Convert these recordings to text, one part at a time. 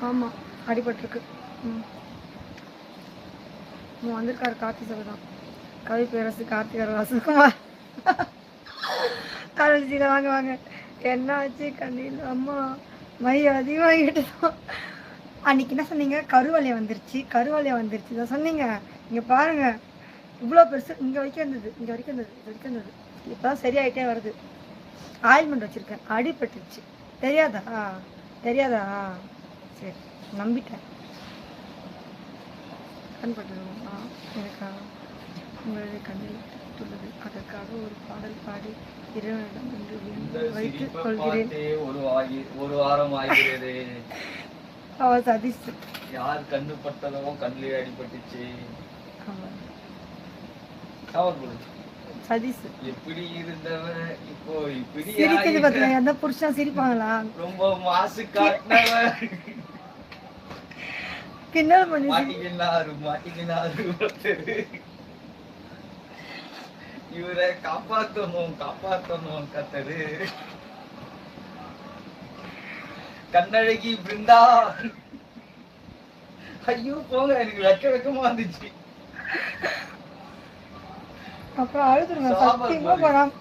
ஆமாம் அடிபட்டிருக்கு. ம் வந்திருக்காரு கார்த்தி சார் தான். கவி பேரரசு கார்த்திகர் வசகுமார் கடைசியில் வாங்க வாங்க என்ன ஆச்சு கண்ணில் அம்மா மை அதிகமாகிட்டு தான். அன்றைக்கி என்ன சொன்னீங்க? கருவளையம் வந்துருச்சு தான் சொன்னீங்க. இங்கே பாருங்கள் இவ்வளோ பெருசு இங்கே வரைக்கும் இருந்தது, இங்கே வரைக்கும் இருந்தது, இது வரைக்கும் இருந்தது. இப்போ தான் சரியாயிட்டே வருது. ஆயில்மெண்ட் வச்சுருக்கேன், அடிபட்டுருச்சு. தெரியாதா? தெரியாதா? சரி நம்பிட்டேன். கண்பட்டுருவோம். எனக்கா உங்களது கண்ணில் உள்ளது, அதற்காக ஒரு பாடல் பாடி இறைவனிடம் என்று வைத்துக் கொள்கிறேன். ஒரு வாரம் ஆகிறது. அவள் சதீஷ் யார் கண்ணு பட்டதோ கண்ணிலே அடிபட்டுச்சு. சதீஷ் எப்படி இருந்தவன் இப்போ இப்படி சிரிக்குது பாத்தீங்க. அந்த புருஷன் சிரிப்பாங்களா? ரொம்ப மாசு காட்டினவன் கிண்டல் பண்ணி மாட்டிக்கினாரு இவரை காப்பாத்தணும் கத்தரு. கண்ணழகி பிருந்தா. ஐயோ போங்க, எனக்கு வெக்கமா இருந்துச்சு. அப்புறம் அழுதுருங்க. சத்தியமா போறான்.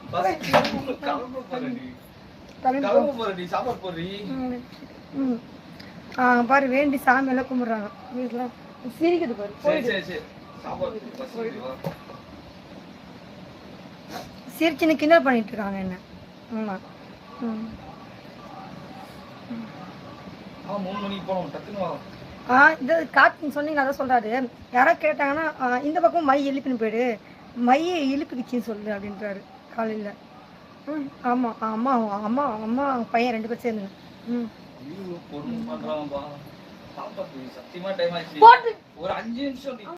பாரு வேண்டி சாமி எல்லாம் கும்பிடுறாங்க. வீட்டுல சிரிக்குது பாரு. சிரிச்சுன்னு கிண்டல் பண்ணிட்டு இருக்காங்க என்ன. ஆமா இந்த கார்த்திக் சொன்னீங்க, அதான் சொல்றாரு. யாராவது கேட்டாங்கன்னா இந்த பக்கம் மை எழுப்பின்னு போயிடு, மையை இழுப்புக்குச்சின்னு சொல்லு அப்படின்றாரு காலையில். ஆமாம் அம்மா அம்மா அம்மா பையன் 2 பேர் சேர்ந்துங்க. சத்தியமா டைம் ஆச்சு. ஒரு 5 நிமிஷம்